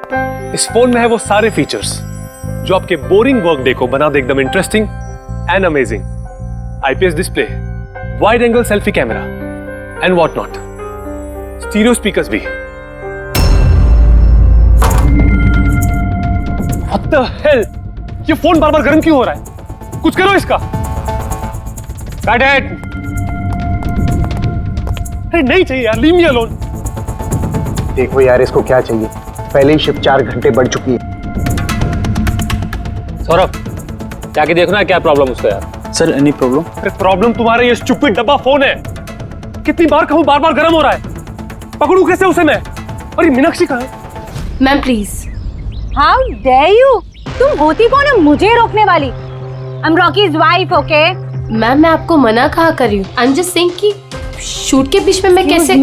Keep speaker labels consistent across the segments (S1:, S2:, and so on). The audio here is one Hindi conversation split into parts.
S1: इस फोन में है वो सारे फीचर्स जो आपके बोरिंग वर्क डे को बना दे एकदम interesting and amazing. IPS display, wide angle selfie camera and what not, stereo speakers भी। What the hell? ये फोन बार बार गर्म क्यों हो रहा है? कुछ करो इसका। Cut it! अरे नहीं चाहिए यार, leave me alone।
S2: देखो यार, इसको क्या चाहिए? पहले ही शिफ्ट 4 घंटे बढ़ चुकी है।
S3: सौरभ, जाके देखना है क्या प्रॉब्लम उसका यार।
S4: Sir any problem?
S1: अरे प्रॉब्लम तुम्हारा ये स्टूपिड डब्बा फोन है। कितनी बार कहूं, बार बार गर्म हो रहा है। पकड़ू कैसे उसे मैं? और ये मीनाक्षी कहाँ है?
S5: Ma'am please.
S6: How dare you? तुम होती कौन है मुझे रोकने वाली? I am Rocky's wife, okay?
S5: Ma'am मैं आपको मना कहा कर रही हूँ। आई एम जस्ट सेइंग कि शूट के बीच में मैं कैसे।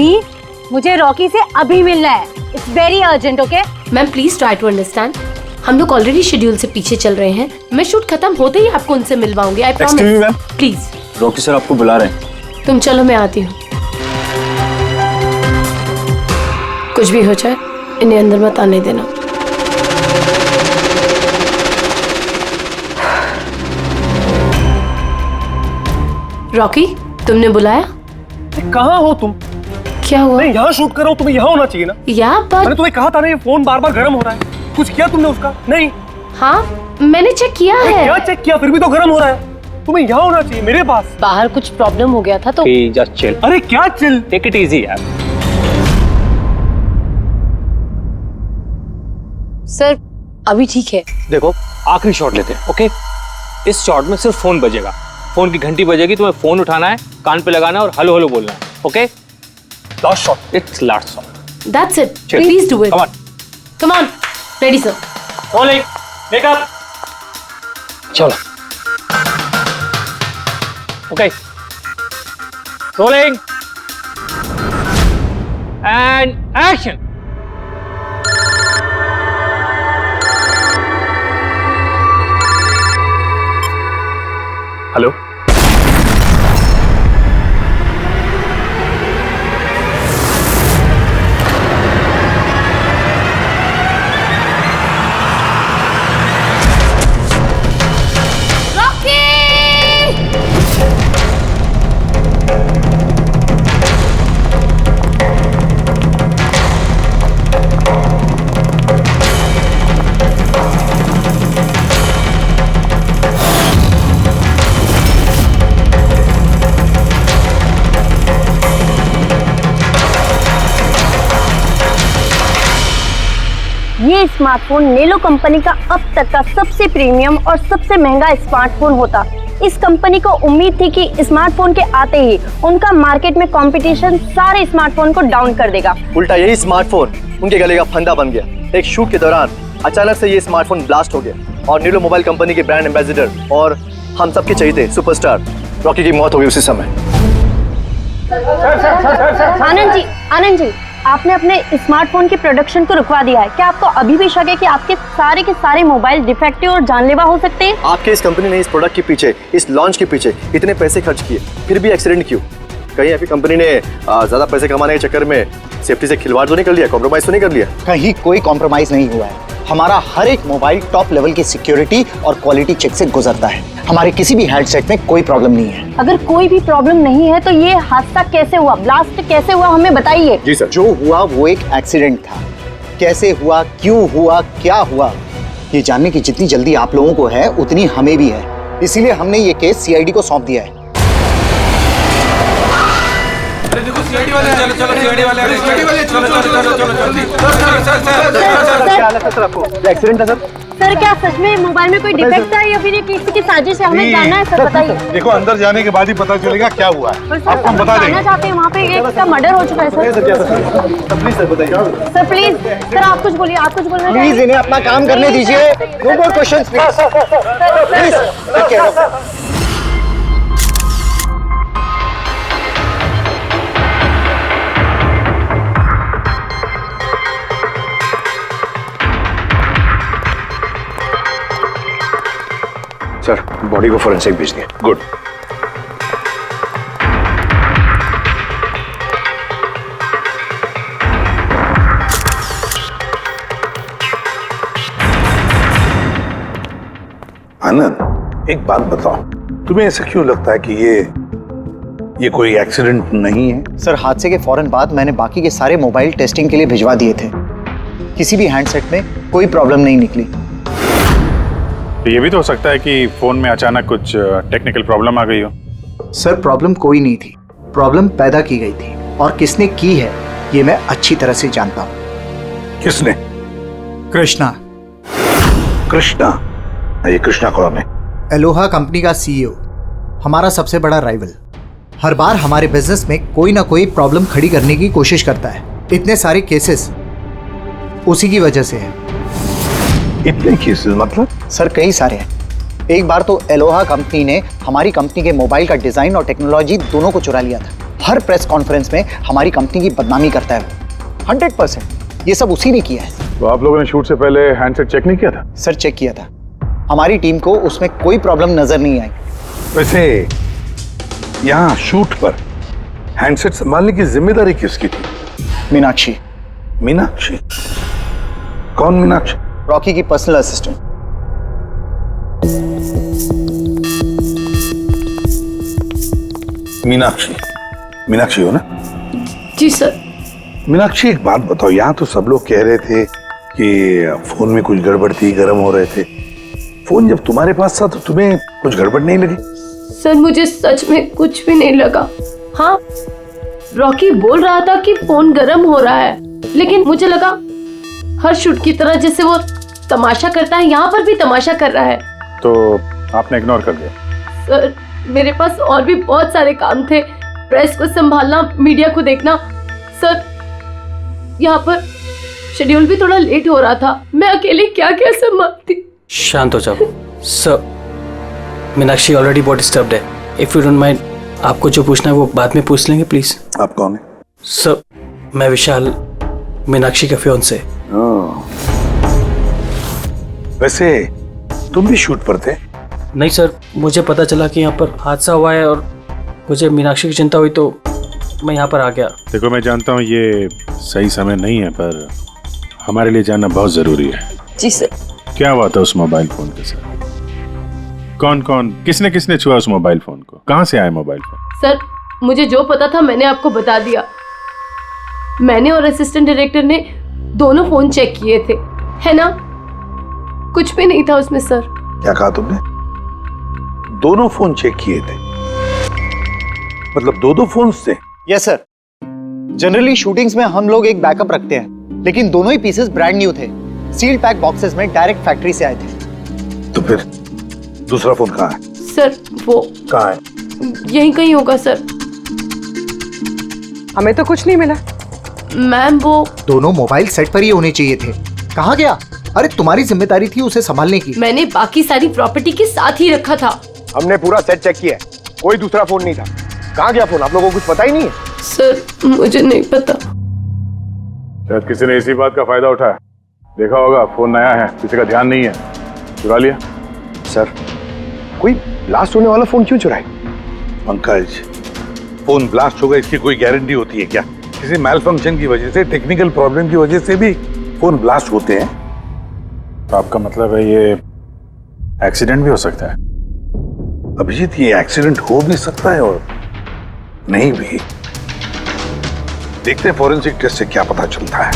S6: मुझे रॉकी से अभी मिलना है। It's very urgent, okay?
S5: Ma'am please try to understand. हम लोग ऑलरेडी शेड्यूल से पीछे चल रहे हैं। मैं शूट खत्म होते ही आपको उनसे मिलवाऊंगी। I promise. Please.
S4: Rocky sir आपको बुला रहे हैं।
S5: तुम चलो, मैं आती हूँ। कुछ भी हो जाए इन्हें अंदर मत आने देना। रॉकी, तुमने बुलाया?
S1: कहाँ हो तुम?
S5: क्या हुआ?
S1: मैं यहाँ शूट कर रहा हूँ, तुम्हें यहाँ होना चाहिए ना। मैंने तुम्हें कहा था ना, ये फोन बार बार गर्म हो रहा है। कुछ किया तुमने उसका? नहीं।
S5: हाँ मैंने चेक किया है।
S1: क्या चेक किया? फिर भी तो गर्म हो रहा है। तुम्हें यहाँ होना चाहिए, मेरे पास।
S6: बाहर कुछ प्रॉब्लम हो गया था तो।
S3: Just chill.
S1: अरे क्या चिल?
S3: टेक इट इजी यार।
S6: सर अभी ठीक है।
S3: देखो आखिरी शॉट लेते हैं, ओके? इस शॉट में सिर्फ फोन बजेगा, फोन की घंटी बजेगी, तुम्हें फोन उठाना है, कान पे लगाना है और हेलो हेलो बोलना है, okay?
S1: Last shot.
S3: It's last shot.
S5: That's it. Please do it. Come on. Ready sir.
S3: Rolling, makeup, चलो। Okay, rolling and action.
S1: Hello,
S6: ये स्मार्टफोन नेलो कंपनी का अब तक का सबसे प्रीमियम और सबसे महंगा स्मार्टफोन होता। इस कंपनी को उम्मीद थी कि स्मार्टफोन के आते ही उनका मार्केट में कंपटीशन सारे स्मार्टफोन को डाउन कर देगा।
S2: उल्टा यही स्मार्टफोन उनके गले का फंदा बन गया। एक शूट के दौरान अचानक से ये स्मार्टफोन ब्लास्ट हो गया और नेलो मोबाइल कंपनी के ब्रांड एम्बेसडर और हम सबके चहेते सुपरस्टार रॉकी की मौत हो गई उसी समय।
S6: आनंद जी, आपने अपने स्मार्टफोन की प्रोडक्शन को रुकवा दिया है। क्या आपको अभी भी शक है कि आपके के सारे मोबाइल डिफेक्टिव और जानलेवा हो सकते हैं?
S2: आपके इस कंपनी ने इस प्रोडक्ट के पीछे, इस लॉन्च के पीछे इतने पैसे खर्च किए, फिर भी एक्सीडेंट क्यों? कहीं आपकी कंपनी ने ज्यादा पैसे कमाने के चक्कर में सेफ्टी से खिलवाड़ तो नहीं कर लिया, कॉम्प्रोमाइज तो नहीं कर लिया?
S7: कहीं कोई कॉम्प्रोमाइज नहीं हुआ है। हमारा हर एक मोबाइल टॉप लेवल की सिक्योरिटी और क्वालिटी चेक से गुजरता है। हमारे किसी भी हैंडसेट में कोई प्रॉब्लम नहीं है।
S6: अगर कोई भी प्रॉब्लम नहीं है तो ये हादसा कैसे हुआ, ब्लास्ट कैसे हुआ, हमें बताइए।
S2: जी सर।
S7: जो हुआ वो एक एक्सीडेंट था। कैसे हुआ, क्यों हुआ, क्या हुआ, ये जानने की जितनी जल्दी आप लोगों को है उतनी हमें भी है। इसीलिए हमने ये केस सीआईडी को सौंप दिया है।
S2: एक्सीडेंट था सर।
S6: सर क्या सच में मोबाइल में कोई डिफेक्ट था या फिर ये किसी की साजिश है? हमें जानना है सर, बताइए।
S8: देखो अंदर जाने के बाद ही पता चलेगा क्या हुआ है।
S6: आपको बता देंगे। चाहते हैं वहाँ पे एक का मर्डर हो चुका है सर।
S2: प्लीज सर बताइए।
S6: सर प्लीज, सर आप कुछ बोलिए, आप कुछ बोलना
S7: प्लीज इन्हें अपना काम करने दीजिए। No more questions please.
S2: Sir body को फोरेंसिक भेज दिया। गुड।
S8: आनंद, एक बात बताओ, तुम्हें ऐसा क्यों लगता है कि ये कोई एक्सीडेंट नहीं है?
S7: सर, हादसे के फौरन बाद मैंने बाकी के सारे मोबाइल टेस्टिंग के लिए भिजवा दिए थे। किसी भी हैंडसेट में कोई प्रॉब्लम नहीं निकली।
S4: तो ये भी तो हो सकता है कि फोन में अचानक कुछ टेक्निकल प्रॉब्लम आ गई हो।
S7: सर, प्रॉब्लम कोई नहीं थी, प्रॉब्लम पैदा की गई थी, और किसने की है ये मैं अच्छी तरह से जानता हूँ।
S8: किसने?
S7: कृष्णा।
S8: कृष्णा? ये कृष्णा कौन है?
S7: एलोहा कंपनी का सीईओ, हमारा सबसे बड़ा राइवल। हर बार हमारे बिजनेस में कोई ना कोई प्रॉब्लम खड़ी करने की कोशिश करता है। इतने सारे केसेस उसी की वजह से है।
S8: इतने केसेस मतलब?
S7: सर, कई सारे हैं। एक बार तो एलोहा कंपनी ने हमारी कंपनी के मोबाइल का डिजाइन और टेक्नोलॉजी दोनों को चुरा लिया था। हर प्रेस कॉन्फ्रेंस में हमारी कंपनी की बदनामी करता है। 100% ये सब उसी ने किया है।
S4: तो आप लोगों ने शूट से पहले हैंडसेट चेक नहीं किया था?
S7: सर, चेक किया था। हमारी टीम को उसमें कोई प्रॉब्लम नजर नहीं आई।
S8: वैसे यहाँ शूट पर हैंडसेट संभालने की जिम्मेदारी किसकी थी?
S7: मीनाक्षी।
S8: मीनाक्षी? कौन मीनाक्षी?
S7: रॉकी की पर्सनल असिस्टेंट।
S8: मीनाक्षी? मीनाक्षी हो ना?
S5: जी सर।
S8: मीनाक्षी, एक बात बताओ, यहाँ तो सब लोग कह रहे थे कि फोन में कुछ गड़बड़ थी, गर्म हो रहे थे। फोन जब तुम्हारे पास था तो तुम्हें कुछ गड़बड़ नहीं लगी?
S5: सर, मुझे सच में कुछ भी नहीं लगा। हाँ, रॉकी बोल रहा था कि फोन गर्म हो रहा है, लेकिन मुझे लगा हर शूट की तरह जैसे वो तमाशा करता है, यहाँ पर भी तमाशा कर रहा है।
S4: तो आपने इग्नोर कर दिया?
S5: सर, मेरे पास और भी बहुत सारे काम थे, प्रेस को संभालना, मीडिया को देखना। सर, यहाँ पर शेड्यूल भी थोड़ा लेट हो रहा था, मैं अकेले क्या क्या संभालती।
S9: शांत हो जाओ सर। मीनाक्षी ऑलरेडी बहुत डिस्टर्ब्ड है। इफ यू डोंट माइंड, आपको जो पूछना है वो बाद में पूछ लेंगे प्लीज।
S8: आप कौन है?
S9: सर, मैं विशाल, मीनाक्षी का फियांसे।
S8: वैसे तुम भी शूट पर थे?
S9: नहीं सर, मुझे पता चला कि यहाँ पर हादसा हुआ है और मुझे मीनाक्षी की चिंता हुई तो मैं यहाँ पर आ गया।
S4: देखो, मैं जानता हूँ ये सही समय नहीं है, पर हमारे लिए जानना बहुत जरूरी है।
S10: जी सर।
S4: क्या हुआ था उस मोबाइल फोन के साथ? कौन कौन, किसने किसने छुआ उस मोबाइल फोन को? कहाँ से आया मोबाइल फोन?
S5: सर, मुझे जो पता था मैंने आपको बता दिया। मैंने और असिस्टेंट डायरेक्टर ने दोनों फोन चेक किए थे, है ना? कुछ भी नहीं था उसमें सर।
S8: क्या कहा तुमने? दोनों फोन चेक किए थे? मतलब दो फोन्स थे?
S7: Yes sir. जनरली शूटिंग्स में हम लोग एक बैकअप रखते हैं, लेकिन दोनों ही पीसेस ब्रांड न्यू थे, सील्ड पैक बॉक्सेस में डायरेक्ट फैक्ट्री से आए थे।
S8: तो फिर दूसरा फोन कहाँ है?
S5: सर, वो
S8: कहाँ है?
S5: यहीं कहीं होगा सर।
S10: हमें तो कुछ नहीं मिला।
S5: मैम, वो
S7: दोनों मोबाइल सेट पर ही होने चाहिए थे। कहाँ गया? अरे, तुम्हारी जिम्मेदारी थी उसे संभालने की।
S5: मैंने बाकी सारी प्रॉपर्टी के साथ ही रखा था।
S11: हमने पूरा सेट चेक किया, कोई दूसरा फोन नहीं था। कहाँ गया फोन? आप लोगों को कुछ पता ही नहीं है?
S5: सर, मुझे नहीं पता।
S4: शायद किसी ने इसी बात का फायदा उठाया। देखा होगा फोन नया है, किसी का ध्यान नहीं है, चुरा लिया।
S11: सर, कोई ब्लास्ट होने वाला फोन क्यों चुराए?
S8: पंकज, फोन ब्लास्ट होगा इसकी कोई गारंटी होती है क्या? किसी मैल फंक्शन की वजह से, टेक्निकल प्रॉब्लम की वजह से भी फोन ब्लास्ट होते हैं।
S4: तो आपका मतलब है ये एक्सीडेंट भी हो सकता है?
S8: अभिजीत, ये एक्सीडेंट हो भी सकता है और नहीं भी। देखते हैं फॉरेंसिक टेस्ट से क्या पता चलता है।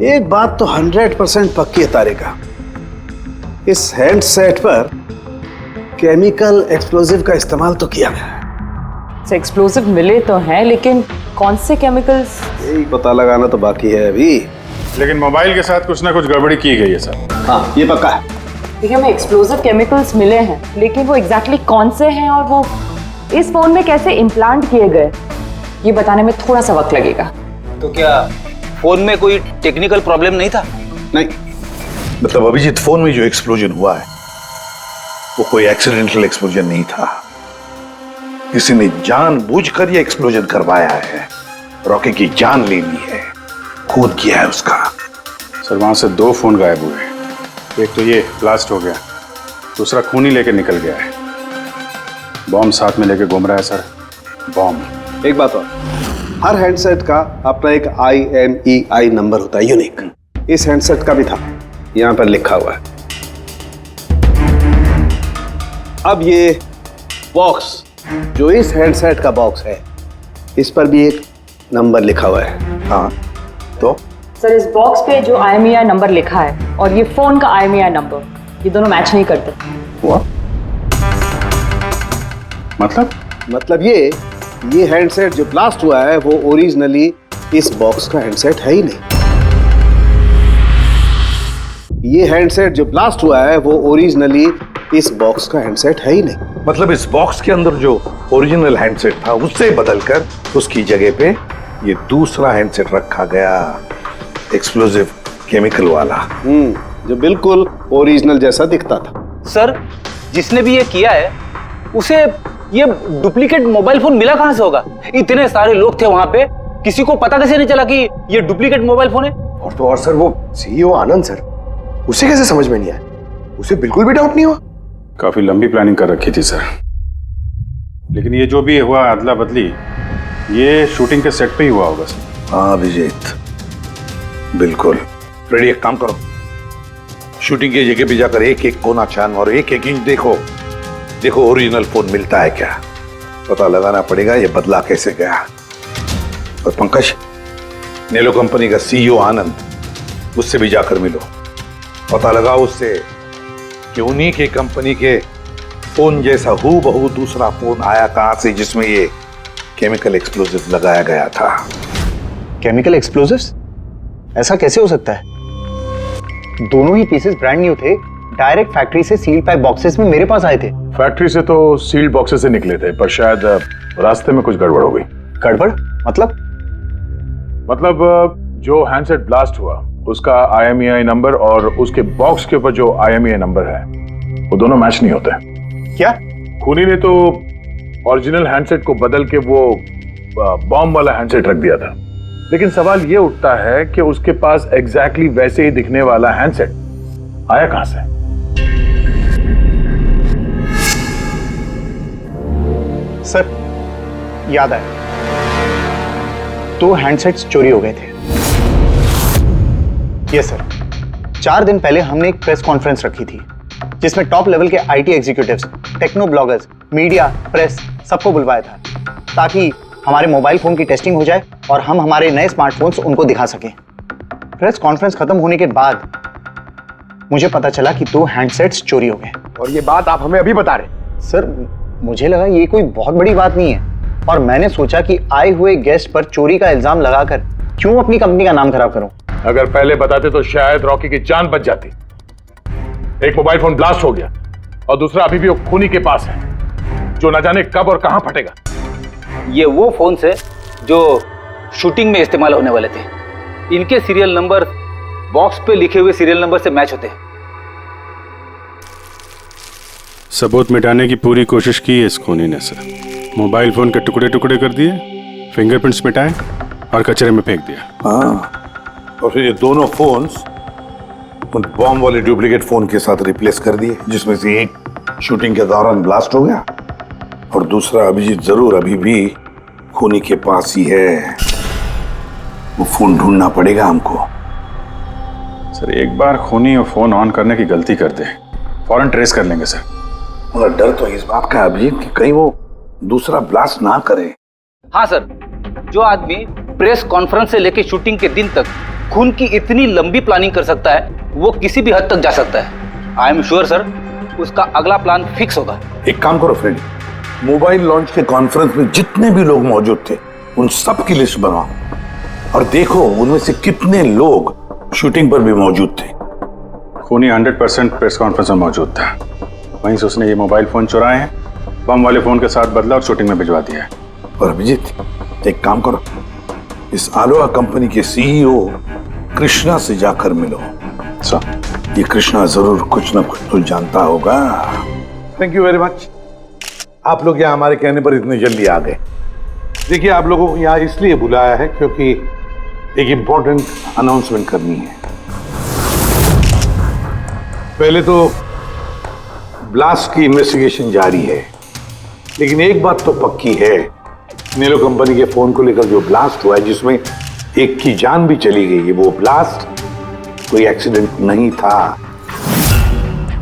S11: एक बात तो 100% पक्की है तारिका, इस हैंडसेट पर केमिकल एक्सप्लोजिव का इस्तेमाल तो किया गया है।
S10: एक्सप्लोजिव मिले तो हैं, लेकिन कौन से केमिकल्स?
S11: यही पता लगाना तो बाकी है अभी।
S4: लेकिन मोबाइल के साथ कुछ ना कुछ गड़बड़ी की गई है सर।
S11: हाँ, ये पक्का है।
S10: देखिए, हमें एक्सप्लोजिव केमिकल्स मिले हैं, लेकिन वो एग्जैक्टली कौन से हैं और वो इस फोन में कैसे इम्प्लांट किए गए, ये बताने में थोड़ा सा वक्त लगेगा।
S3: तो क्या फोन में कोई टेक्निकल प्रॉब्लम नहीं था?
S8: नहीं, मतलब अभिजीत, फोन में जो एक्सप्लोजन हुआ है वो कोई एक्सीडेंटल एक्सप्लोजन नहीं था। किसी ने जानबूझकर ये एक्सप्लोजन करवाया है, रॉकी की जान लेनी है, खून किया है उसका।
S4: सर, वहां से 2 फोन गायब हुए। एक तो ये ब्लास्ट हो गया, दूसरा खून ही लेके निकल गया है। बॉम्ब साथ में लेके घूम रहा है सर, बॉम्ब।
S11: एक बात और, हर हैंडसेट का अपना एक IMEI नंबर होता है, यूनिक। इस हैंडसेट का भी था, यहां पर लिखा हुआ है। अब ये बॉक्स, जो इस हैंडसेट का बॉक्स है, इस पर भी एक नंबर लिखा हुआ है।
S8: हाँ, तो
S10: सर इस बॉक्स पे जो IMEI नंबर लिखा है और ये फोन का IMEI नंबर, ये दोनों मैच नहीं करते।
S11: हुआ मतलब ये हैंडसेट जो ब्लास्ट हुआ है वो ओरिजिनली इस बॉक्स का हैंडसेट है ही नहीं। ये हैंडसेट जो ब्लास्ट हुआ है वो ओरिजिनली इस बॉक्स का हैंडसेट है ही नहीं।
S8: मतलब इस बॉक्स के अंदर जो ओरिजिनल हैंडसेट था उससे बदलकर उसकी जगह पे ये दूसरा हैंडसेट रखा गया, एक्सप्लोजिव केमिकल वाला।
S11: जो बिल्कुल ओरिजिनल जैसा दिखता था।
S3: सर जिसने भी ये किया है उसे ये डुप्लीकेट मोबाइल फोन मिला कहां से होगा? इतने सारे लोग थे वहां पे, किसी को पता कैसे नहीं चला कि ये डुप्लीकेट मोबाइल फोन है?
S12: और तो और सर, वो CEO आनंद सर, उसे कैसे समझ में नहीं आया? उसे बिल्कुल भी डाउट नहीं हुआ?
S4: काफी लंबी प्लानिंग कर रखी थी सर, लेकिन ये जो भी हुआ अदला बदली, ये शूटिंग के सेट पे ही हुआ होगा सर।
S8: हाँ अभिजीत, बिल्कुल। फ्रेडी एक काम करो, शूटिंग की जगह पे जाकर एक एक कोना छान मारो, एक एक इंच देखो ओरिजिनल फोन मिलता है क्या। पता लगाना पड़ेगा ये बदला कैसे गया। और पंकज, नेलो कंपनी का CEO आनंद, उससे भी जाकर मिलो, पता लगाओ उससे कि उन्हीं के कंपनी के फोन जैसा हूबहू दूसरा फोन आया कहां से जिसमें ये केमिकल एक्सप्लोजिव लगाया गया था।
S7: Chemical explosives? ऐसा कैसे हो सकता है? दोनों ही पीसेस ब्रांड न्यू थे, डायरेक्ट फैक्ट्री से सील पैक बॉक्सेस में मेरे पास आए थे।
S4: फैक्ट्री से तो सील्ड बॉक्सेस से निकले थे, पर शायद रास्ते में कुछ गड़बड़ हो गई।
S7: गड़बड़
S4: मतलब जो हैंडसेट ब्लास्ट हुआ उसका IMEI नंबर और उसके बॉक्स के ऊपर जो IMEI नंबर है वो दोनों मैच नहीं होते।
S7: क्या?
S4: खूनी ने तो ओरिजिनल हैंडसेट को बदल के वो बॉम्ब वाला हैंडसेट रख दिया था, लेकिन सवाल ये उठता है कि उसके पास एग्जैक्टली वैसे ही दिखने वाला हैंडसेट आया कहां से?
S7: सर याद आया, 2 हैंडसेट्स चोरी हो गए थे। यस सर, 4 दिन पहले हमने एक प्रेस कॉन्फ्रेंस रखी थी जिसमें टॉप लेवल के IT executives, techno bloggers, media, press सबको बुलवाया था ताकि हमारे मोबाइल फोन की टेस्टिंग हो जाए और हम हमारे नए स्मार्टफोन्स उनको दिखा सकें। प्रेस कॉन्फ्रेंस खत्म होने के बाद मुझे पता चला कि 2 हैंडसेट्स चोरी हो गए।
S12: और ये बात आप हमें अभी बता रहे?
S7: सर मुझे लगा ये कोई बहुत बड़ी बात नहीं है और मैंने सोचा कि आए हुए गेस्ट पर चोरी का इल्जाम लगाकर क्यों अपनी कंपनी का नाम खराब करूं।
S4: अगर पहले बताते तो शायद रॉकी की जान बच जाती। एक मोबाइल फोन ब्लास्ट हो गया और दूसरा अभी भी वो खूनी के पास है, जो न जाने कब और कहां फटेगा।
S3: ये वो फोन है जो शूटिंग में इस्तेमाल होने वाले थे। इनके सीरियल नंबर बॉक्स पे लिखे हुए सीरियल नंबर से मैच होते हैं।
S13: सबूत मिटाने की पूरी कोशिश की है इस खूनी ने सर। मोबाइल फोन के टुकड़े टुकड़े कर दिए, फिंगरप्रिंट्स मिटाए और कचरे में फेंक दिया।
S8: हाँ, और फिर ये दोनों फोन्स उन बॉम्ब वाले डुप्लीकेट फोन के साथ रिप्लेस कर दिए, जिसमें से एक शूटिंग के दौरान ब्लास्ट हो गया और दूसरा अभिजीत जरूर अभी भी खूनी के पास ही है। वो फोन ढूंढना पड़ेगा हमको।
S13: सर एक बार खूनी फोन ऑन करने की गलती कर दे, फौरन ट्रेस कर लेंगे सर।
S8: मगर डर तो इस बात का अभिजीत कि कहीं वो दूसरा ब्लास्ट ना करे।
S3: हाँ सर, जो आदमी प्रेस कॉन्फ्रेंस से लेकर शूटिंग के दिन तक खून की इतनी लंबी प्लानिंग कर सकता है, वो किसी भी हद तक जा सकता है। आई एम श्योर सर, उसका अगला प्लान फिक्स होगा।
S8: एक काम करो फ्रेंड, मोबाइल लॉन्च के कॉन्फ्रेंस में जितने भी लोग मौजूद थे उन सब की लिस्ट बनाओ और देखो उनमें से कितने लोग शूटिंग पर भी मौजूद थे।
S13: खूनी 100% प्रेस कॉन्फ्रेंस में मौजूद था, वहीं से उसने ये मोबाइल फोन चुराए हैं, बम वाले फोन के साथ बदला और शूटिंग में भिजवा दिया है।
S8: और अभिजीत एक काम करो, इस आलोहा कंपनी के CEO कृष्णा से जाकर मिलो।
S13: सर
S8: ये कृष्णा जरूर कुछ ना कुछ तो जानता होगा। Thank you very much. आप लोग यहाँ हमारे कहने पर इतने जल्दी आ गए। देखिए, आप लोगों को यहाँ इसलिए बुलाया है क्योंकि एक इंपॉर्टेंट अनाउंसमेंट करनी है। पहले तो ब्लास्ट की इन्वेस्टिगेशन जारी है, लेकिन एक बात तो पक्की है नेलो कंपनी के फोन को लेकर जो ब्लास्ट हुआ है, जिसमें एक की जान भी चली गई है, वो ब्लास्ट कोई एक्सीडेंट नहीं था।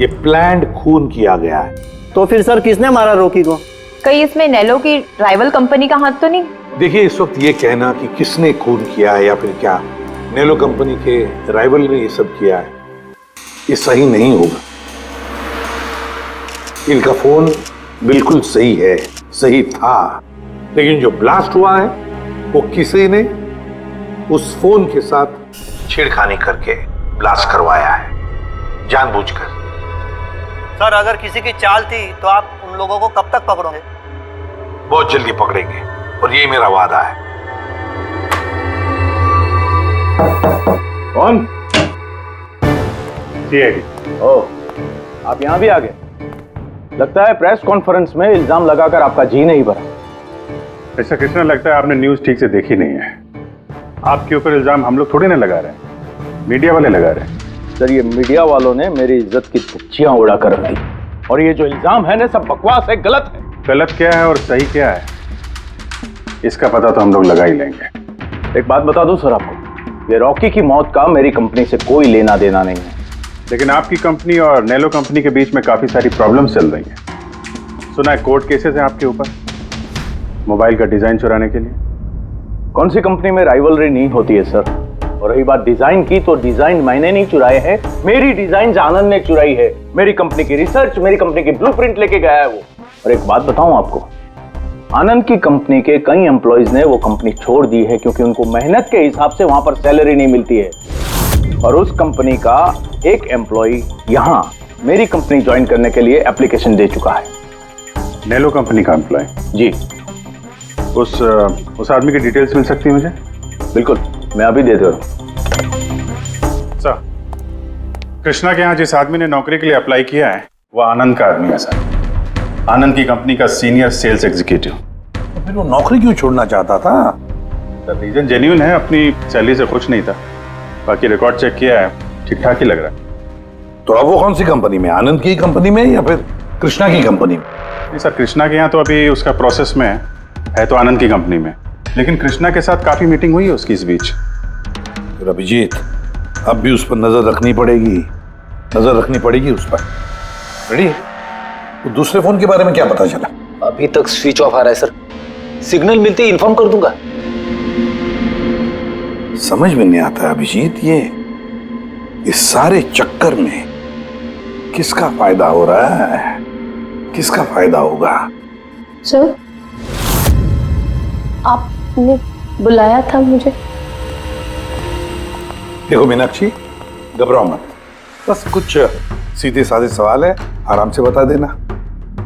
S8: ये प्लान्ड खून किया गया है।
S2: तो फिर सर किसने मारा रॉकी को?
S10: कहीं इसमें नेलो की राइवल कंपनी का हाथ तो नहीं?
S8: देखिए, इस वक्त ये कहना कि किसने खून किया है या फिर क्या नेलो कंपनी के राइवल ने ये सब किया है, ये सही नहीं होगा। इनका फोन बिल्कुल सही है, सही था, लेकिन जो ब्लास्ट हुआ है वो किसी ने उस फोन के साथ छेड़खानी करके ब्लास्ट करवाया है, जानबूझकर।
S2: सर अगर किसी की चाल थी तो आप उन लोगों को कब तक पकड़ोगे?
S8: बहुत जल्दी पकड़ेंगे, और यही मेरा वादा है।
S4: कौन? सीआईडी।
S3: ओह, आप यहाँ भी आ गए। लगता है प्रेस कॉन्फ्रेंस में इल्जाम लगाकर आपका जी नहीं भरा।
S13: ऐसा कृष्णा, लगता है आपने न्यूज़ ठीक से देखी नहीं है। आपके ऊपर इल्जाम हम लोग थोड़ी ना लगा रहे हैं, मीडिया वाले लगा रहे हैं।
S3: सर, ये मीडिया वालों ने मेरी इज्जत की धज्जियां उड़ा कर रख दी, और ये जो इल्जाम है ना, सब बकवास है, गलत है।
S13: गलत क्या है और सही क्या है, इसका पता तो हम लोग लगा ही लेंगे।
S3: एक बात बता दूं सर आपको, ये रॉकी की मौत का मेरी कंपनी से कोई लेना देना नहीं है।
S13: लेकिन आपकी कंपनी और नेलो कंपनी के बीच में काफी सारी प्रॉब्लम्स चल रही हैं। सुना है कोर्ट केसेस हैं आपके ऊपर मोबाइल का डिजाइन चुराने के लिए।
S3: कौन सी कंपनी में राइवलरी नहीं होती है सर? और रही बात डिजाइन की, तो डिजाइन मैंने नहीं चुराए हैं, मेरी डिजाइन आनंद ने चुराई है। मेरी कंपनी की रिसर्च, मेरी कंपनी की ब्लूप्रिंट लेके गया है वो। और एक बात बताऊं आपको, आनंद की कंपनी के कई एम्प्लॉइज ने वो कंपनी छोड़ दी है क्योंकि उनको मेहनत के हिसाब से वहां पर सैलरी नहीं मिलती है। और उस कंपनी का एक एम्प्लॉय यहां मेरी कंपनी ज्वाइन करने के लिए एप्लीकेशन दे चुका है।
S13: नेलो कंपनी का एम्प्लॉय?
S3: जी।
S13: उस आदमी की डिटेल्स मिल सकती है मुझे?
S3: बिल्कुल, मैं अभी दे दे रहा हूं।
S13: सर, कृष्णा के यहाँ जिस आदमी ने नौकरी के लिए अप्लाई किया है वो आनंद का आदमी है सर। आनंद की कंपनी का सीनियर सेल्स एग्जीक्यूटिव।
S8: तो फिर वो नौकरी क्यों छोड़ना चाहता था?
S13: सर, रीजन जेन्युइन है, अपनी सैलरी से खुश नहीं था। बाकी रिकॉर्ड चेक किया है, ठीक ठाक ही लग रहा है।
S8: तो अब वो कौन सी कंपनी में, आनंद की कंपनी में या फिर कृष्णा की कंपनी में?
S13: नहीं सर, कृष्णा के यहाँ तो अभी उसका प्रोसेस में है तो आनंद की कंपनी में, लेकिन कृष्णा के साथ काफी मीटिंग हुई है उसकी इस बीच।
S8: फिर अभिजीत, अब भी उस पर नजर रखनी पड़ेगी, नजर रखनी पड़ेगी उस पर। रेडी? तो दूसरे फोन के बारे में क्या पता चला?
S3: अभी तक स्विच ऑफ आ रहा है सर, सिग्नल मिलते ही इन्फॉर्म कर दूंगा।
S8: समझ में नहीं आता अभिजीत, ये इस सारे चक्कर में किसका फायदा हो रहा है, किसका फायदा होगा?
S5: सर, आपने बुलाया था मुझे?
S8: देखो मीनाक्षी, घबराओ मत, बस कुछ सीधे साधे सवाल है, आराम से बता देना।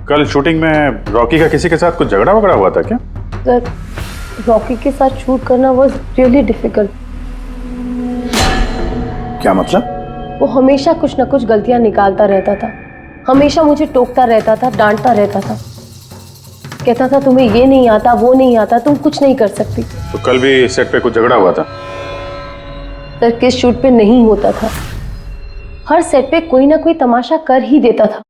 S13: कल शूटिंग में रॉकी का किसी के साथ कुछ झगड़ा वगड़ा हुआ था क्या?
S5: सर, रॉकी के साथ शूट करना वाज रियली डिफिकल्ट।
S8: क्या मतलब?
S5: वो हमेशा कुछ ना कुछ गलतियां निकालता रहता था, हमेशा मुझे टोकता रहता था, डांटता रहता था, कहता था तुम्हें ये नहीं आता, वो नहीं आता, तुम कुछ नहीं कर सकती।
S13: तो कल भी सेट पे कुछ झगड़ा हुआ था?
S5: सर, किस शूट पे नहीं होता था, हर सेट पे कोई ना कोई तमाशा कर ही देता था।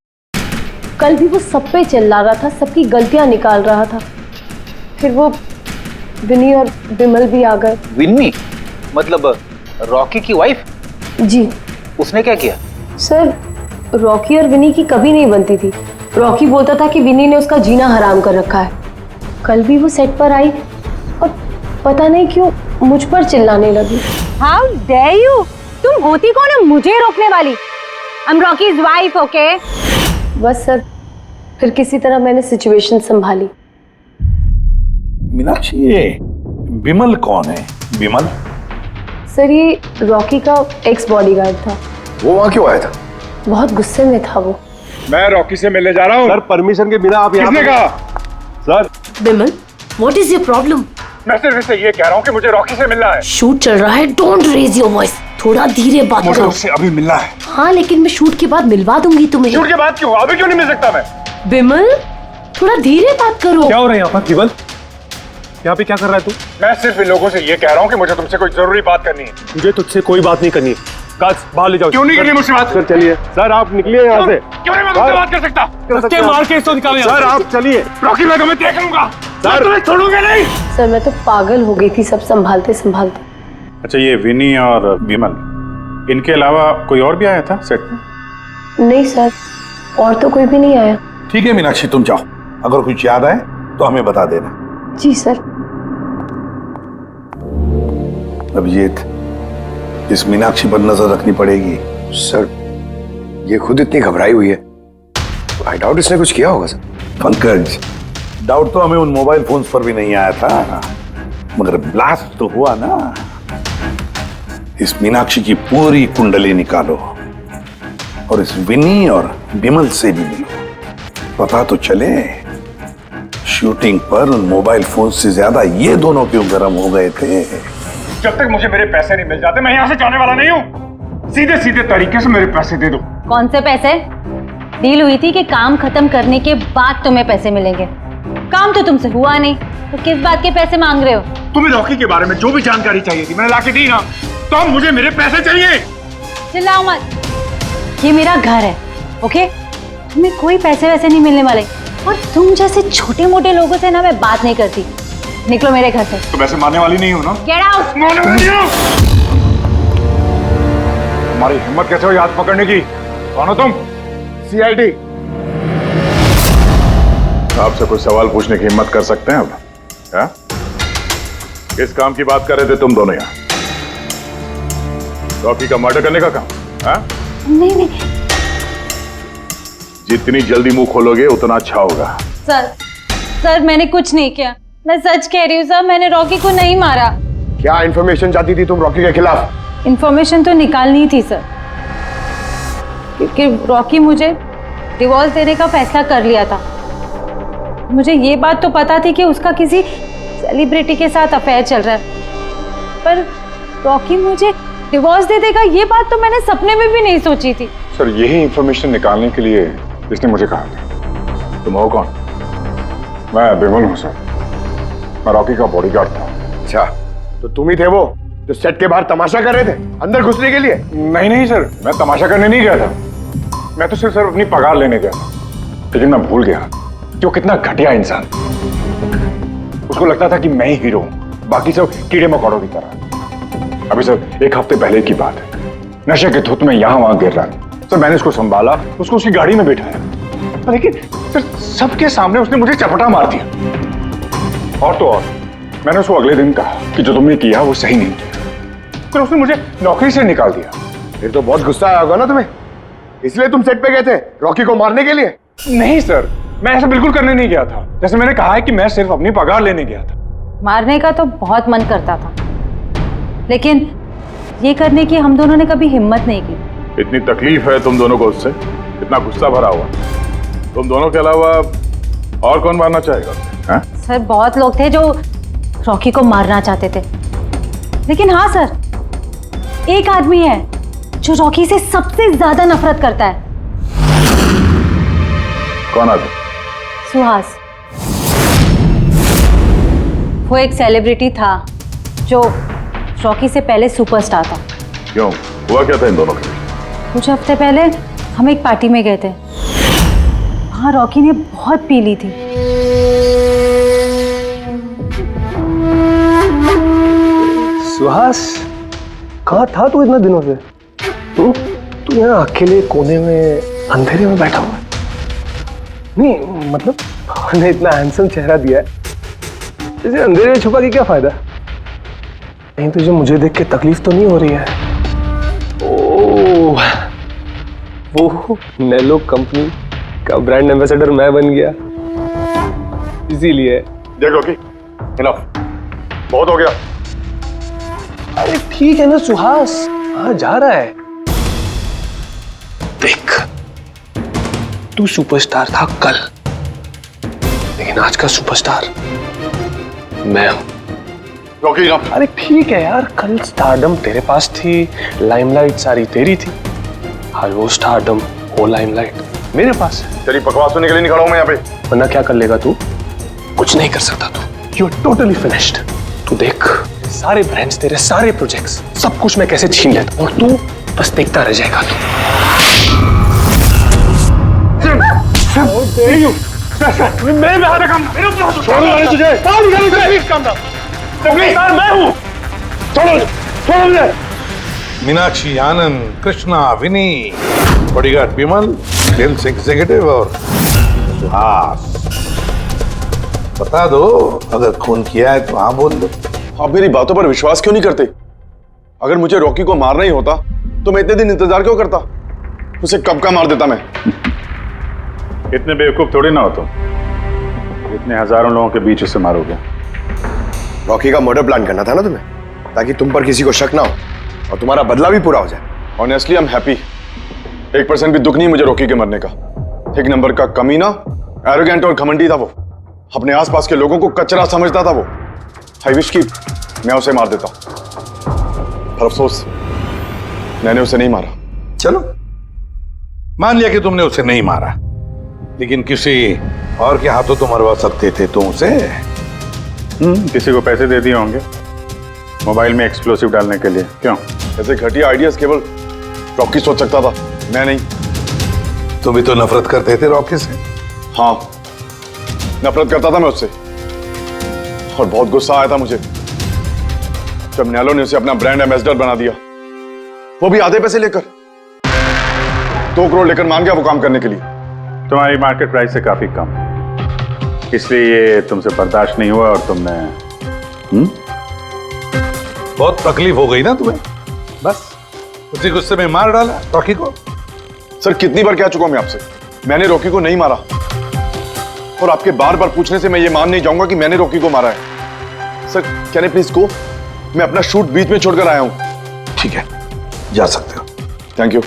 S5: कल भी वो सब पे चिल्ला रहा था, सबकी गलतियां निकाल रहा था। फिर वो विनी और विमल भी आ गए।
S3: विन्नी मतलब रॉकी की वाइफ?
S5: जी।
S3: उसने क्या किया?
S5: सर, रॉकी और विनी की कभी नहीं बनती थी। रॉकी बोलता था कि विनी ने उसका जीना हराम कर रखा है। कल भी वो सेट पर आई और पता नहीं क्यों मुझ पर चिल्लाने लगी।
S6: How dare you? तुम होती कौन है मुझे रोकने वाली? I'm Rocky's wife, okay?
S5: बस सर, फिर किसी तरह मैंने सिचुएशन संभाली।
S8: मीनाक्षी, ये विमल कौन है? विमल?
S5: सर, ये रॉकी का एक्स बॉडीगार्ड था।
S12: वो वहां क्यों आया था?
S5: बहुत गुस्से में था वो।
S4: मैं रॉकी से मिलने जा रहा हूँ।
S12: सर, परमिशन के बिना आप यहाँ
S4: किसने कहा?
S12: Sir,
S5: Vimal, what is your problem?
S4: मैं सिर्फ इससे ये कह रहा हूँ कि मुझे रॉकी से मिलना है।
S5: शूट चल रहा है, डोंट रेज योर वॉइस, थोड़ा धीरे बात
S4: मुझे
S5: करो।
S4: उससे अभी मिलना है।
S5: हाँ, लेकिन मैं शूट के बाद मिलवा दूंगी तुम्हें।
S4: शूट के बाद क्यों? अभी क्यों नहीं मिल सकता मैं?
S5: विमल, थोड़ा धीरे बात करो।
S1: क्या हो रहा है यहाँ पर विमल? यहाँ पे क्या कर रहा है तू?
S4: मैं सिर्फ इन लोगों से ये कह रहा हूँ कि मुझे तुमसे कोई जरूरी बात करनी है।
S1: मुझे तुझसे कोई बात नहीं करनी है। काज, बाहर ले जाओ।
S4: क्यों नहीं करनी मुझसे बात?
S12: सर चलिए। सर, आप निकलिए यहाँ से।
S4: क्यों नहीं मैं तुमसे बात कर सकता?
S1: मार के इसको निकालो यहाँ से।
S12: सर, आप चलिए।
S4: रॉकी, मैं तुम्हें देख लूंगा।
S13: सर तुम्हें छोड़ूंगा नहीं।
S5: सर मैं तो पागल हो गई थी सब संभालते संभालते।
S13: अच्छा, ये विनी और विमल, इनके अलावा कोई और भी आया था सेट में?
S5: नहीं सर, और तो कोई भी नहीं आया।
S8: ठीक है मीनाक्षी, तुम जाओ, अगर कुछ याद आए तो हमें बता देना।
S5: जी सर।
S8: अभिजीत, इस मीनाक्षी पर नजर रखनी पड़ेगी।
S12: सर ये खुद इतनी घबराई हुई है, आई डाउट इसने कुछ किया होगा सर।
S8: पंकज, डाउट तो हमें उन मोबाइल फोन्स पर भी नहीं आया था, मगर ब्लास्ट तो हुआ ना। इस मीनाक्षी की पूरी कुंडली निकालो और इस विनी और विमल से भी मिलो, पता तो चले शूटिंग पर उन मोबाइल फोन से ज्यादा ये दोनों क्यों गर्म हो गए थे।
S13: जब तक मुझे मेरे पैसे नहीं मिल जाते मैं यहाँ से जाने वाला नहीं हूँ। सीधे सीधे तरीके से मेरे पैसे दे दो।
S6: कौन से पैसे? डील हुई थी कि काम खत्म करने के बाद तुम्हें पैसे मिलेंगे। काम तो तुमसे हुआ नहीं, तो किस बात के पैसे मांग रहे हो?
S13: तुम्हें रॉकी के बारे में जो भी जानकारी चाहिए थी मैंने लाके दी ना, तो अब मुझे मेरे पैसे चाहिए।
S6: चिल्लाओ मत, ये मेरा घर है, ओके? तुम्हें कोई पैसे वैसे नहीं मिलने वाले, और तुम जैसे छोटे मोटे लोगों से ना मैं बात नहीं करती। निकलो मेरे घर से।
S13: तो वैसे मारने वाली नहीं हो ना?
S6: Get out.
S13: मारने वाली नहीं हो? तुम्हारी हिम्मत कैसे हुई हाथ पकड़ने की? कौन हो तुम?
S4: सीआईडी। आपसे कोई सवाल पूछने की हिम्मत कर सकते हैं अब? क्या? किस काम की बात कर रहे थे तुम दोनों यहाँ? रॉकी का मर्डर करने का काम? हाँ?
S6: नहीं नहीं
S4: जितनी जल्दी मुंह खोलोगे उतना अच्छा होगा।
S6: सर मैंने कुछ नहीं किया, मैं सच कह रही हूँ सर, मैंने रॉकी को नहीं मारा।
S12: क्या इन्फॉर्मेशन चाहती थी तुम रॉकी के खिलाफ?
S6: इन्फॉर्मेशन तो निकालनी थी सर, क्योंकि रॉकी मुझे डिवोर्स देने का फैसला कर लिया था। मुझे ये बात तो पता थी कि उसका किसी सेलिब्रिटी के साथ अफेयर चल रहा है, पर रॉकी मुझे डिवोर्स दे देगा ये बात तो मैंने सपने में भी नहीं सोची थी।
S13: सर यही इंफॉर्मेशन निकालने के लिए इसने मुझे कहा था।
S4: तुम हो कौन?
S13: मैं विमल हूँ सर, मैं रॉकी का बॉडीगार्ड था।
S12: अच्छा, तो तुम ही थे वो जो सेट के बाहर तमाशा कर रहे थे अंदर घुसने के लिए?
S13: नहीं सर, मैं तमाशा करने नहीं गया था, मैं तो सिर्फ अपनी पगार लेने गया था। लेकिन मैं भूल गया कि वो कितना घटिया इंसान। उसको लगता था कि मैं ही हीरो हूँ, बाकी सब कीड़े मकोड़ों की तरह। अभी सर 1 हफ्ते पहले की बात है, नशे के धुत में यहाँ वहां गिर रहा है। सर मैंने उसको संभाला, उसको उसकी गाड़ी में बिठाया, लेकिन सर सबके सामने उसने मुझे चपटा मार दिया। और तो और मैंने उसको अगले दिन कहा कि जो तुमने किया वो सही नहीं किया, फिर उसने मुझे नौकरी से निकाल दिया।
S12: फिर तो बहुत गुस्सा आया होगा ना तुम्हें, इसलिए तुम सेट पे गए थे रॉकी को मारने के लिए?
S13: नहीं सर, मैं ऐसा बिल्कुल करने नहीं गया था। जैसे मैंने कहा है कि मैं सिर्फ अपनी पगार लेने गया था।
S6: मारने का तो बहुत मन करता था, लेकिन ये करने की हम दोनों ने कभी हिम्मत नहीं की।
S4: इतनी तकलीफ है तुम दोनों को उससे, इतना गुस्सा भरा हुआ। तुम दोनों के अलावा और कौन मारना चाहेगा? हाँ?
S6: सर बहुत लोग थे जो रॉकी को मारना चाहते थे, लेकिन हाँ सर, एक आदमी है जो रॉकी से सबसे ज्यादा नफरत करता है।
S4: कौन आदमी?
S6: सुहास। वो एक सेलिब्रिटी था जो रॉकी से पहले सुपरस्टार था।
S4: क्यों, हुआ क्या था इन दोनों के?
S6: कुछ हफ्ते पहले हम एक पार्टी में गए थे, वहां रॉकी ने बहुत पी ली थी।
S12: सुहास, कहाँ था तू इतने दिनों से? तू यहाँ अकेले कोने में अंधेरे में बैठा हुआ है? नहीं मतलब उन्हें इतना हैंडसम चेहरा दिया है, इसे अंधेरे में छुपा के क्या फायदा? कहीं तुझे मुझे देख के तकलीफ तो नहीं हो रही है? ओह, वो नेलो कंपनी का ब्रांड एम्बेसडर मैं बन गया, इसीलिए।
S13: देखो कि बहुत हो गया।
S12: अरे ठीक है ना सुहास, हाँ जा रहा है। देख, तू सुपरस्टार था कल, लेकिन आज का सुपरस्टार मैं हूं।
S13: रॉकी,
S12: अरे ठीक है यार, कल स्टारडम तेरे पास थी, लाइमलाइट सारी तेरी थी, आज वो स्टारडम वो लाइमलाइट मेरे पास है।
S13: तेरी बकवास सुनने के लिए नहीं खड़ा हूं मैं यहाँ पे।
S12: वरना क्या कर लेगा तू? कुछ नहीं कर सकता तू, यू आर टोटली फिनिश्ड। तू देख, सारे ब्रांड्स, तेरे सारे प्रोजेक्ट्स, सब कुछ मैं कैसे छीन लेता हूं और तू बस देखता रह जाएगा। तू
S13: मेरे हाथ में काम मेरे ऊपर छोड़ो मैंने तुझे कहां निकालू प्लीज काम सर मैं हूं छोड़ो छोड़ो मुझे
S8: मीनाक्षी, आनंद, कृष्णा, विनी, बॉडीगार्ड विमल, सेल्स एग्जीक्यूटिव और सुहास। बता दो, अगर खून किया है तो हाँ बोल दो।
S13: आप मेरी बातों पर विश्वास क्यों नहीं करते? अगर मुझे रॉकी को मारना ही होता तो मैं इतने दिन इंतजार क्यों करता? उसे कब का मार देता मैं।
S14: इतने बेवकूफ थोड़ी ना हो तुम, इतने हजारों लोगों के बीच उसे मारोगे।
S13: रॉकी का मर्डर प्लान करना था ना तुम्हें, ताकि तुम पर किसी को शक ना हो और तुम्हारा बदला भी पूरा हो जाए। Honestly I am happy. 1% भी दुख नहीं मुझे रॉकी के मरने का। एक नंबर का कमीना, एरोगेंट और घमंडी था वो। अपने आसपास के लोगों को कचरा समझता था वो। आई विश कि मैं उसे मार देता, पर अफसोस मैंने उसे नहीं मारा।
S8: चलो, मान लिया कि तुमने उसे नहीं मारा, लेकिन किसी और के हाथों तो मरवा सकते थे तुम उसे।
S14: किसी को पैसे दे दिए होंगे मोबाइल में एक्सप्लोसिव डालने के लिए। क्यों?
S13: ऐसे घटिया आइडियाज केवल रॉकी सोच सकता था, मैं नहीं।
S8: तुम भी तो नफरत करते थे रॉकी से।
S13: हाँ, नफरत करता था मैं उससे, और बहुत गुस्सा आया था मुझे जब नैलो ने उसे अपना ब्रांड एम्बेसडर बना दिया, वो भी आधे पैसे लेकर। 2 करोड़ लेकर मान गया वो काम करने के लिए।
S14: तुम्हारी मार्केट प्राइस से काफी कम, इसलिए ये तुमसे बर्दाश्त नहीं हुआ और तुमने
S8: बहुत तकलीफ हो गई ना तुम्हें, बस उसी गुस्से में मार डाला रॉकी को।
S13: सर, कितनी बार कह चुका हूं मैं आपसे, मैंने रॉकी को नहीं मारा, और आपके बार बार पूछने से मैं ये मान नहीं जाऊंगा कि मैंने रॉकी को मारा है। Sir, can I please go? मैं अपना शूट बीच में छोड़कर आया हूं।
S8: ठीक है, जा सकते हो।
S13: Thank you.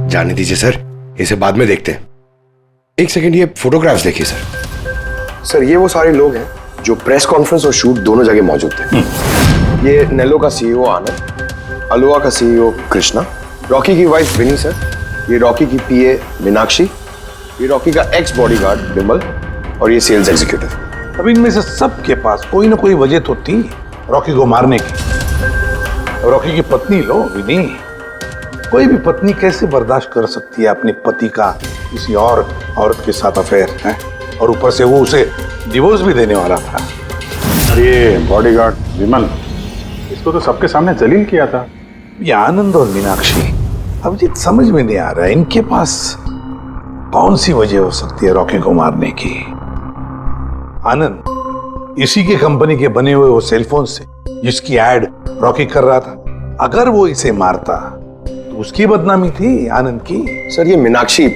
S15: जाने दीजिए सर, इसे बाद में देखते हैं। एक सेकंड, ये फोटोग्राफ्स देखिए सर। सर, ये वो सारे लोग हैं जो प्रेस कॉन्फ्रेंस और शूट दोनों जगह मौजूद थे। ये नेलो का सीईओ आनंद, अलोहा का सीईओ कृष्णा, रॉकी की वाइफ विनी सर, ये रॉकी की पीए मीनाक्षी, ये रॉकी का एक्स बॉडीगार्ड विमल, और ये सेल्स एग्जीक्यूटिव।
S8: अब इनमें से सबके पास कोई ना कोई वजह तो थी रॉकी को मारने की। रॉकी की पत्नी लो विनी, कोई भी पत्नी कैसे बर्दाश्त कर सकती है अपने पति का किसी और औरत के साथ अफेयर है, और ऊपर से वो उसे डिवोर्स भी देने वाला था।
S14: और ये बॉडीगार्ड विमल, इसको तो सबके सामने जलील किया था।
S8: ये आनंद और मीनाक्षी, अब ये समझ में नहीं आ रहा है इनके पास कौन सी वजह हो सकती है रॉकी को मारने की। आनंद इसी के कंपनी के बने हुए वो सेलफोन से जिसकी एड रॉकी कर रहा था, अगर वो इसे मारता तो उसकी बदनामी थी आनंद की।
S15: सर, ये मीनाक्षी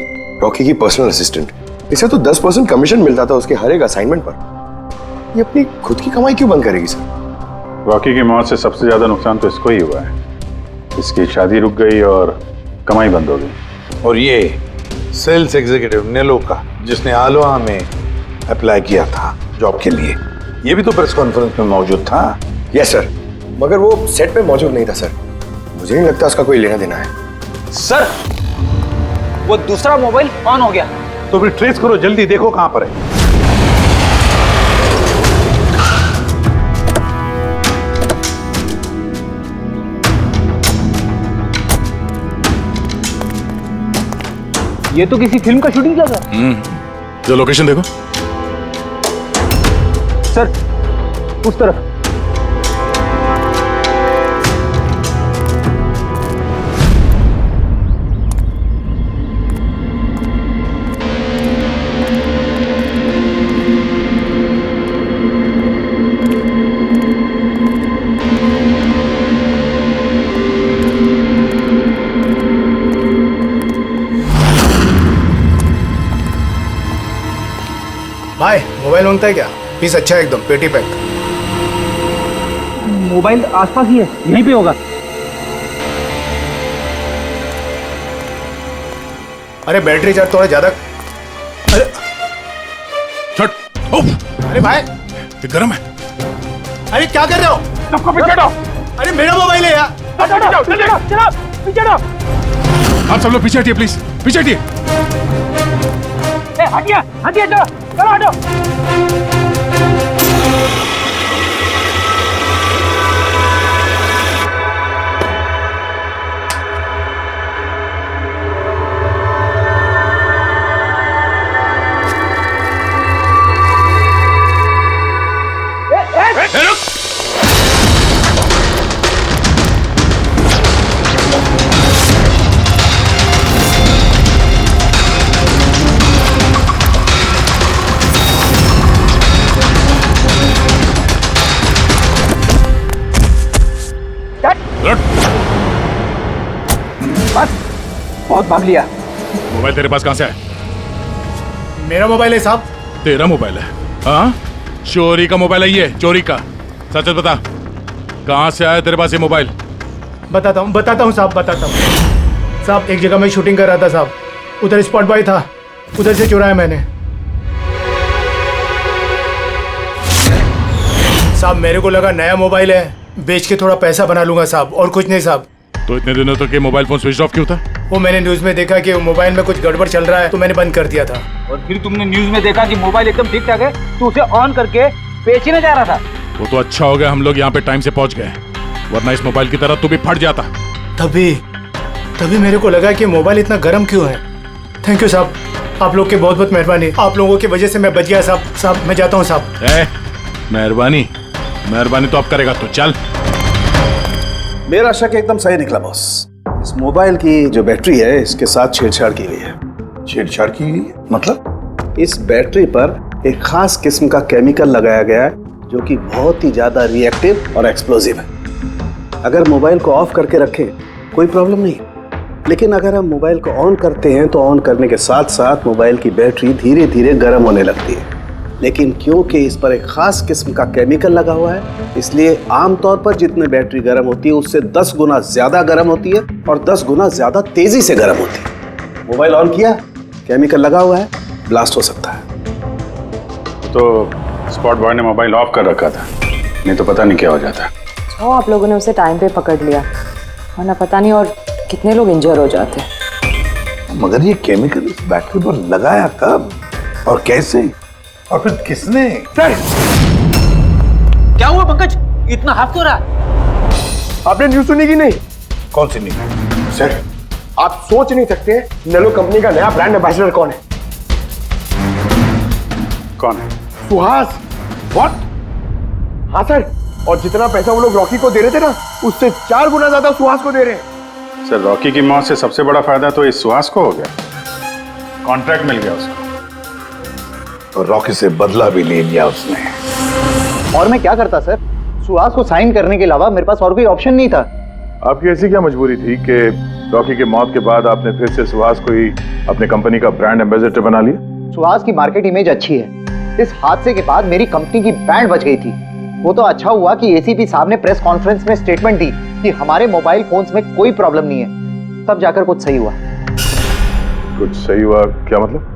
S15: रॉकी की पर्सनल असिस्टेंट, इसे तो 10% कमीशन मिलता था उसके हर एक असाइनमेंट पर। ये अपनी खुद की कमाई क्यों बंद करेगी सर?
S14: रॉकी की मौत से सबसे ज्यादा नुकसान तो इसको ही हुआ है। इसकी शादी रुक गई और कमाई बंद हो गई।
S8: और ये सेल्स एग्जीक्यूटिव नेलो का, जिसने आलोहा में अप्लाई किया था जॉब के लिए, ये भी तो प्रेस कॉन्फ्रेंस में मौजूद था।
S15: यस सर, मगर वो सेट पे मौजूद नहीं था सर। मुझे नहीं लगता उसका कोई लेना देना है।
S3: सर, वो दूसरा मोबाइल ऑन हो गया।
S8: तो फिर ट्रेस करो, जल्दी देखो कहां पर है।
S3: ये तो किसी फिल्म का शूटिंग लग रहा है।
S13: जो लोकेशन देखो
S3: सर, उस तरफ।
S11: भाई, मोबाइल मांगता है क्या? पीस अच्छा है एकदम, पेटी पैक।
S3: मोबाइल आसपास ही है, यहीं पे होगा।
S11: अरे बैटरी चार्ज थोड़ा ज्यादा। अरे अरे भाई,
S13: ये गर्म है।
S11: अरे क्या कर रहे हो?
S13: सबको पीछे हटाओ।
S11: अरे मेरा मोबाइल है यार।
S3: पीछे हटो।
S13: आप सब लोग पीछे हटिए प्लीज, पीछे हटिए।
S3: हटिए हटिए, चलो चलो हटो।
S11: बहुत भाग लिया।
S13: मोबाइल तेरे पास कहां से है?
S11: मेरा मोबाइल है साहब।
S13: तेरा मोबाइल है? हाँ, चोरी का मोबाइल है ये, चोरी का। सच सच बता, कहां से आया तेरे पास ये मोबाइल?
S11: बताता हूँ साहब, बताता हूँ साहब। एक जगह मैं शूटिंग कर रहा था साहब, उधर स्पॉट बॉय था, उधर से चुराया मैंने साहब। मेरे को लगा नया मोबाइल है, बेच के थोड़ा पैसा बना लूंगा साहब, और कुछ नहीं साहब।
S13: तो इतने दिनों तक ये मोबाइल फोन स्विच ऑफ क्यों था?
S11: वो मैंने न्यूज में देखा कि मोबाइल में कुछ गड़बड़ चल रहा है, तो मैंने बंद कर दिया था।
S3: और फिर तुमने न्यूज में देखा कि मोबाइल एकदम ठीक ठाक है, तो उसे ऑन करके बेचने जा रहा था।
S13: वो तो अच्छा हो गया हम लोग यहाँ पे टाइम से पहुंच गए, वरना इस मोबाइल की तरह तू भी फट जाता।
S11: तभी मेरे को लगा कि मोबाइल इतना गर्म क्यों है। थैंक यू साहब, आप लोग के बहुत बहुत मेहरबानी। आप लोगों की वजह से मैं बच गया साहब। मैं जाता हूँ साहब।
S13: मेहरबानी तो आप करेगा तो चल।
S11: मेरा शक एकदम सही निकला बॉस। इस मोबाइल की जो बैटरी है, इसके साथ छेड़छाड़ की गई है।
S8: छेड़छाड़ की गई मतलब?
S11: इस बैटरी पर एक खास किस्म का केमिकल लगाया गया है जो कि बहुत ही ज्यादा रिएक्टिव और एक्सप्लोजिव है। अगर मोबाइल को ऑफ करके रखें कोई प्रॉब्लम नहीं, लेकिन अगर हम मोबाइल को ऑन करते हैं तो ऑन करने के साथ साथ मोबाइल की बैटरी धीरे धीरे गर्म होने लगती है। लेकिन क्योंकि इस पर एक खास किस्म का केमिकल लगा हुआ है, इसलिए आमतौर पर जितनी बैटरी गर्म होती है उससे 10 गुना ज्यादा गर्म होती है और 10 गुना ज्यादा तेजी से गर्म होती है। मोबाइल ऑन किया, केमिकल लगा हुआ है, ब्लास्ट हो सकता है।
S14: तो स्पॉट बॉय ने मोबाइल ऑफ कर रखा था, नहीं तो पता नहीं क्या हो जाता।
S10: आप लोगों ने उसे टाइम पे पकड़ लिया, वरना पता नहीं और कितने लोग इंजर हो जाते।
S8: मगर ये केमिकल इस बैटरी पर लगाया कब और कैसे, और फिर किसने?
S3: क्या हुआ पंकज, इतना हाफ क्यों रहा?
S12: आपने न्यूज सुनी कि नहीं?
S8: कौन सी नहीं?
S12: सर, आप सोच नहीं सकते नेलो कंपनी का नया ब्रांड एम्बेसडर कौन है?
S14: कौन है?
S12: सुहास। व्हाट? हाँ सर, और जितना पैसा वो लोग रॉकी को दे रहे थे ना, उससे 4 गुना ज्यादा सुहास को दे रहे हैं।
S14: सर, रॉकी की मौत से सबसे बड़ा फायदा तो इस सुहास को हो गया, कॉन्ट्रैक्ट मिल गया उसको,
S8: और रॉकी से बदला भी ले लिया उसने।
S7: और मैं क्या करता सर? सुहास को साइन करने के अलावा मेरे पास और कोई ऑप्शन नहीं था।
S4: आपकी ऐसी क्या मजबूरी थी कि रॉकी के मौत के बाद आपने फिर से सुहास को ही अपने कंपनी का ब्रांड एम्बेसडर बना लिया?
S7: सुहास की मार्केट इमेज अच्छी है। इस हादसे के बाद मेरी कंपनी की ब्रांड बच गई थी। वो तो अच्छा हुआ कि एसीपी साहब ने प्रेस कॉन्फ्रेंस में स्टेटमेंट दी कि हमारे मोबाइल फोन्स में कोई प्रॉब्लम नहीं है। तब जाकर कुछ सही हुआ।
S4: कुछ सही हुआ क्या मतलब?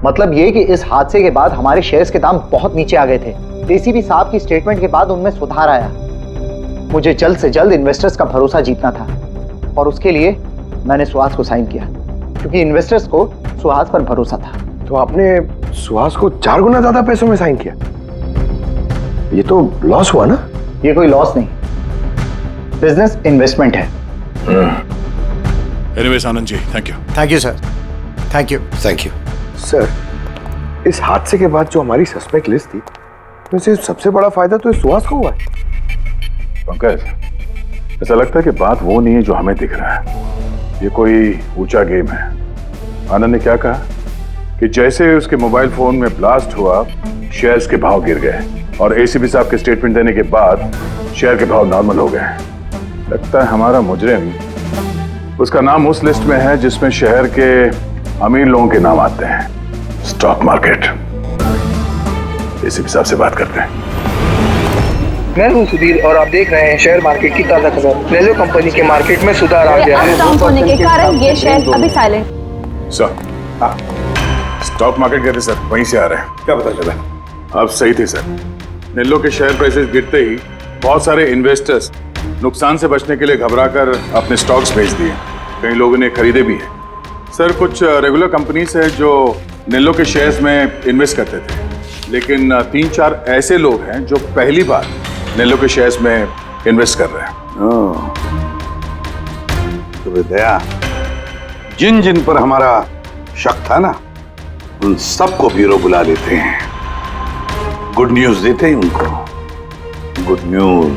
S7: मतलब ये कि इस हादसे के बाद हमारे शेयर्स के दाम बहुत नीचे आ गए थे। एसीपी साहब की स्टेटमेंट के बाद उनमें सुधार आया। मुझे जल्द से जल्द इन्वेस्टर्स का भरोसा जीतना था और उसके लिए मैंने सुहास को साइन किया, क्योंकि इन्वेस्टर्स को सुहास पर भरोसा था।
S12: तो आपने सुहास को 4 गुना ज्यादा पैसों में साइन किया? ये तो लॉस हुआ ना?
S7: ये कोई लॉस नहीं, बिजनेस इन्वेस्टमेंट है।
S13: Anyways Anand ji, thank you.
S11: Thank you sir, thank you.
S15: Thank you
S12: sir, इस हादसे के बाद जो हमारी सस्पेक्ट लिस्ट थी, वैसे सबसे बड़ा फायदा तो इस सुहास को हुआ है।
S4: पंकज, ऐसा लगता है कि बात वो नहीं है जो हमें दिख रहा है। ये कोई ऊंचा गेम है। आनंद ने क्या कहा कि जैसे उसके मोबाइल फोन में ब्लास्ट हुआ, शेयर्स के भाव गिर गए और एसीपी साहब के स्टेटमेंट देने के बाद शेयर के भाव नॉर्मल हो गए। लगता है हमारा मुजरिम, उसका नाम उस लिस्ट में है जिसमें शहर के अमीर लोगों के नाम आते हैं, स्टॉक मार्केट। एसीपी साहब से बात करते हैं।
S16: मैं हूं सुधीर और आप देख रहे हैं शेयर मार्केट की ताजा खबर। नेलो कंपनी के मार्केट में सुधार आ गया है।
S6: डाउन होने के कारण ये शेयर अभी साइलेंट।
S4: सर, स्टॉक मार्केट गए थे सर, वहीं से आ रहे हैं। क्या पता चला? आप सही थे सर। नेलो के शेयर प्राइसेस गिरते ही बहुत सारे इन्वेस्टर्स नुकसान से बचने के लिए घबराकर अपने स्टॉक्स बेच दिए। कई लोगों ने खरीदे भी हैं। सर, कुछ रेगुलर कंपनीज है जो नेलो के शेयर्स में इन्वेस्ट करते थे, लेकिन 3-4 ऐसे लोग हैं जो पहली बार नेलो के शेयर्स में इन्वेस्ट कर रहे हैं।
S8: तो दया, जिन जिन पर हमारा शक था ना, उन सबको ब्यूरो बुला लेते हैं, गुड न्यूज देते हैं उनको। Good news.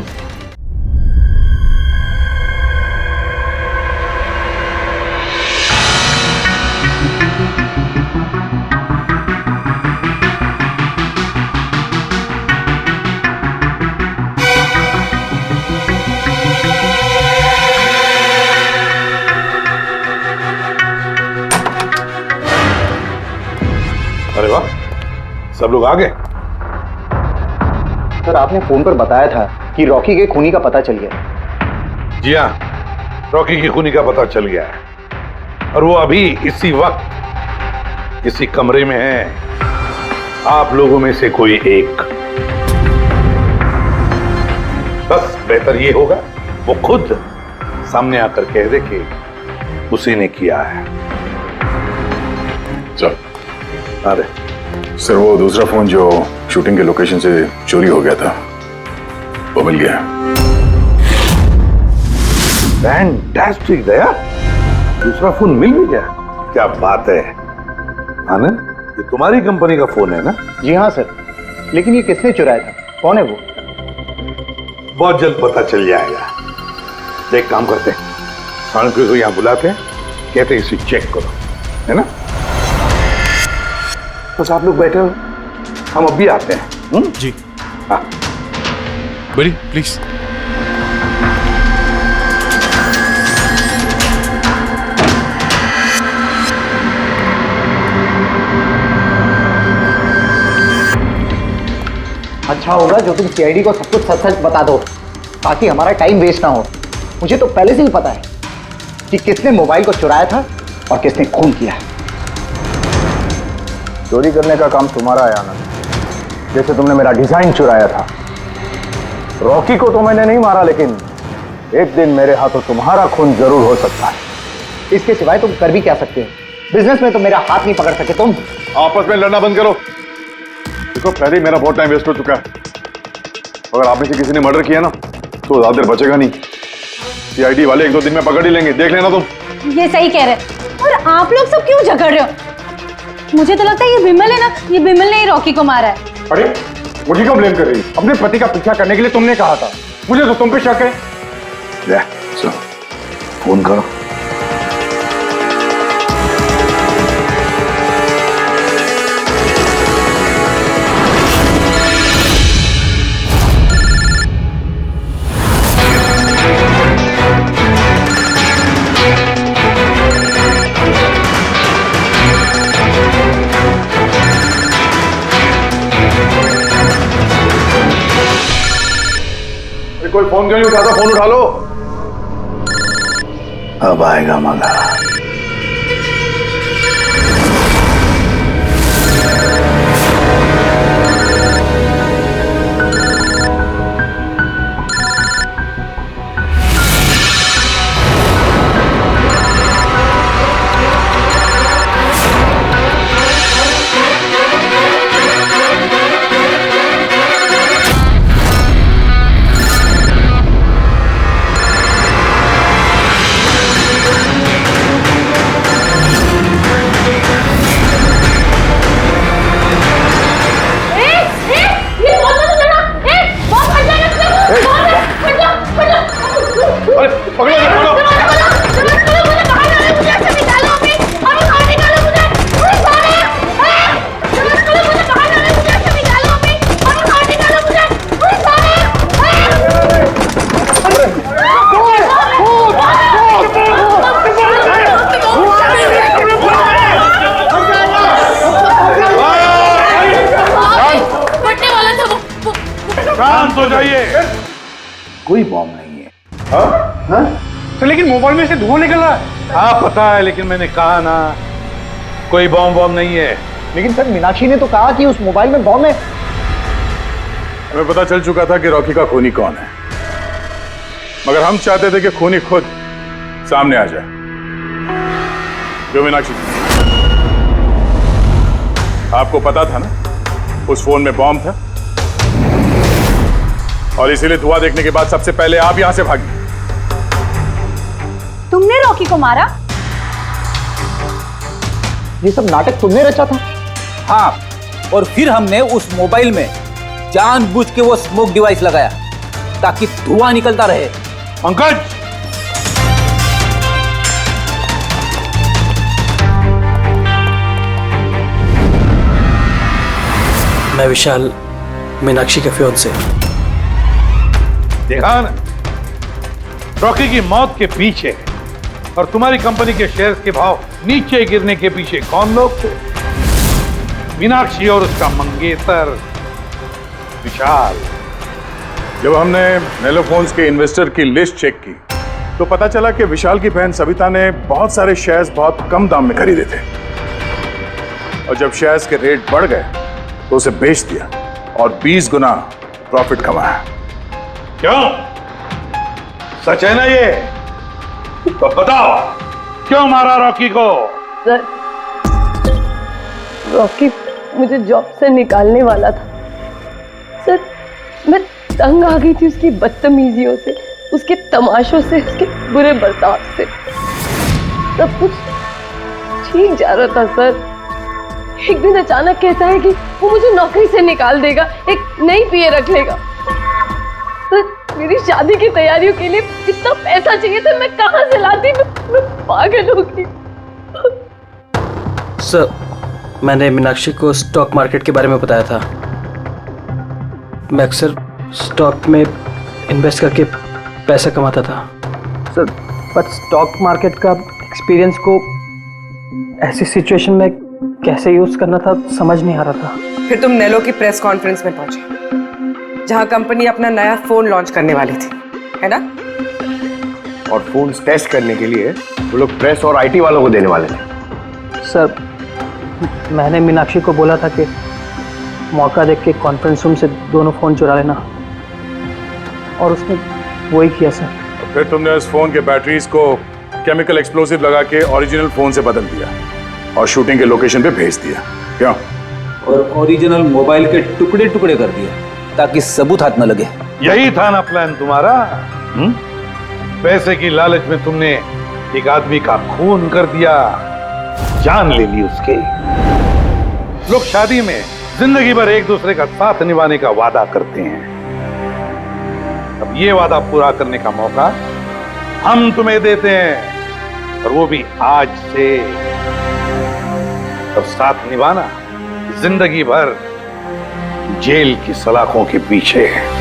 S8: सब लोग आ गए?
S7: सर आपने फोन पर बताया था कि रॉकी के खूनी का पता चल गया।
S8: जी हाँ, रॉकी की खूनी का पता चल गया है और वो अभी इसी वक्त इसी कमरे में है। आप लोगों में से कोई एक, बस बेहतर ये होगा वो खुद सामने आकर कह दे कि उसी ने किया है।
S14: चल।
S8: अरे
S14: सर वो दूसरा फोन जो शूटिंग के लोकेशन से चोरी हो गया था वो मिल गया।
S8: फैंटास्टिक दया, दूसरा फोन मिल भी गया। क्या बात है आनंद, ये तुम्हारी कंपनी का फोन है ना?
S7: जी हाँ सर, लेकिन ये किसने चुराया था, कौन है वो?
S8: बहुत जल्द पता चल जाएगा। देख काम करते हैं, साणुके को यहाँ बुलाते हैं, कहते हैं इसे चेक करो, है ना? बस आप लोग बैठे हो, हम अभी आते हैं।
S14: जी
S8: हाँ
S14: बड़ी प्लीज।
S7: अच्छा होगा जो तुम सीआईडी को सब कुछ सच सच बता दो ताकि हमारा टाइम वेस्ट ना हो। मुझे तो पहले से ही पता है कि किसने मोबाइल को चुराया था और किसने खून किया।
S11: चोरी करने का काम तुम्हारा है आनंद, जैसे तुमने मेरा डिजाइन चुराया था। रॉकी को तो मैंने नहीं मारा, लेकिन एक दिन मेरे हाथों तुम्हारा खून जरूर हो सकता है।
S7: इसके सिवाय तुम कर भी क्या सकते हो? बिजनेस में तो मेरा हाथ नहीं पकड़ सके तुम।
S14: आपस में लड़ना बंद करो। देखो पहले ही मेरा बहुत टाइम वेस्ट हो चुका है। अगर आप में से किसी ने मर्डर किया ना तो ज्यादा देर बचेगा नहीं। सीआईडी वाले 1-2 दिन में पकड़ ही लेंगे, देख लेना तुम।
S6: ये सही कह रहे। और आप लोग सब क्यों झगड़ रहे हो? मुझे तो लगता है ये बिमल है ना, ये बिमल ने ही रॉकी को मारा है।
S13: अरे मुझे क्यों ब्लेम कर रही है? अपने पति का पीछा करने के लिए तुमने कहा था, मुझे तो तुम पे शक है।
S8: ले, चलो फोन करो।
S14: कोई फोन क्यों नहीं उठाता? फोन उठा लो।
S8: अब आएगा मजा। शांत हो जाइए। कोई बॉम्ब नहीं है। हाँ?
S13: तो लेकिन मोबाइल में से धुआं निकल रहा है।
S8: हाँ पता है, लेकिन मैंने कहा ना कोई बॉम्ब नहीं है।
S7: लेकिन सर मीनाक्षी ने तो कहा कि उस मोबाइल में बॉम्ब है।
S14: हमें पता चल चुका था कि रॉकी का खूनी कौन है, मगर हम चाहते थे कि खूनी खुद सामने आ जाए। जो मीनाक्षी, आपको पता था ना उस फोन में बॉम्ब था, और इसीलिए धुआं देखने के बाद सबसे पहले आप यहां से भागी।
S6: तुमने रॉकी को मारा?
S7: ये सब नाटक तुमने रचा था?
S3: हाँ, और फिर हमने उस मोबाइल में जानबूझ के वो स्मोक डिवाइस लगाया ताकि धुआं निकलता रहे।
S8: पंकज,
S9: मैं विशाल, मीनाक्षी के फियांसे।
S8: देखा ना, रॉकी की मौत के पीछे और तुम्हारी कंपनी के शेयर्स के भाव नीचे गिरने के पीछे कौन लोग थे?
S14: मीनाक्षी और उसका मंगेतर विशाल।
S4: जब हमने नेलोफोन्स के इन्वेस्टर की लिस्ट चेक की तो पता चला कि विशाल की बहन सविता ने बहुत सारे शेयर्स बहुत कम दाम में खरीदे थे और जब शेयर्स के रेट बढ़ गए तो उसे बेच दिया और 20 गुना प्रॉफिट कमाया।
S14: क्यों? सच है ना ये? तो बताओ क्यों मारा रॉकी को?
S5: सर, रॉकी मुझे जॉब से निकालने वाला था सर। मैं तंग आ गई थी उसकी बदतमीजियों से, उसके तमाशों से, उसके बुरे बर्ताव से। सब कुछ ठीक जा रहा था सर। एक दिन अचानक कहता है कि वो मुझे नौकरी से निकाल देगा, एक नई पीए रख लेगा। सर, मेरी शादी की तैयारियों के लिए कितना पैसा चाहिए था, मैं कहां से लाती? मैं पागल हो गई।
S9: सर, मैंने मीनाक्षी को स्टॉक मार्केट के बारे में बताया था। मैं अक्सर स्टॉक में इन्वेस्ट करके पैसा कमाता था
S12: सर, बट स्टॉक मार्केट का एक्सपीरियंस को ऐसी सिचुएशन में कैसे यूज करना था समझ नहीं आ रहा था।
S17: फिर तुम नेलो की प्रेस कॉन्फ्रेंस में पहुंचे जहां कंपनी अपना नया फोन लॉन्च करने वाली थी, है ना?
S15: और फोन टेस्ट करने के लिए वो लोग प्रेस और आईटी वालों को देने वाले थे।
S12: सर, मैंने मीनाक्षी को बोला था कि मौका देख के कॉन्फ्रेंस रूम से दोनों फोन चुरा लेना, और उसने वही किया सर।
S4: फिर तुमने उस फोन के बैटरीज को केमिकल एक्सप्लोसिव लगा के ओरिजिनल फोन से बदल दिया और शूटिंग के लोकेशन पे भेज दिया। क्यों?
S3: और ओरिजिनल मोबाइल के टुकड़े टुकड़े कर दिए ताकि सबूत हाथ न लगे।
S14: यही था ना प्लान तुम्हारा? पैसे की लालच में तुमने एक आदमी का खून कर दिया, जान ले ली उसके। लोग शादी में जिंदगी भर एक दूसरे का साथ निभाने का वादा करते हैं। अब ये वादा पूरा करने का मौका हम तुम्हें देते हैं, और वो भी आज से। अब साथ निभाना जिंदगी भर जेल की सलाखों के पीछे है।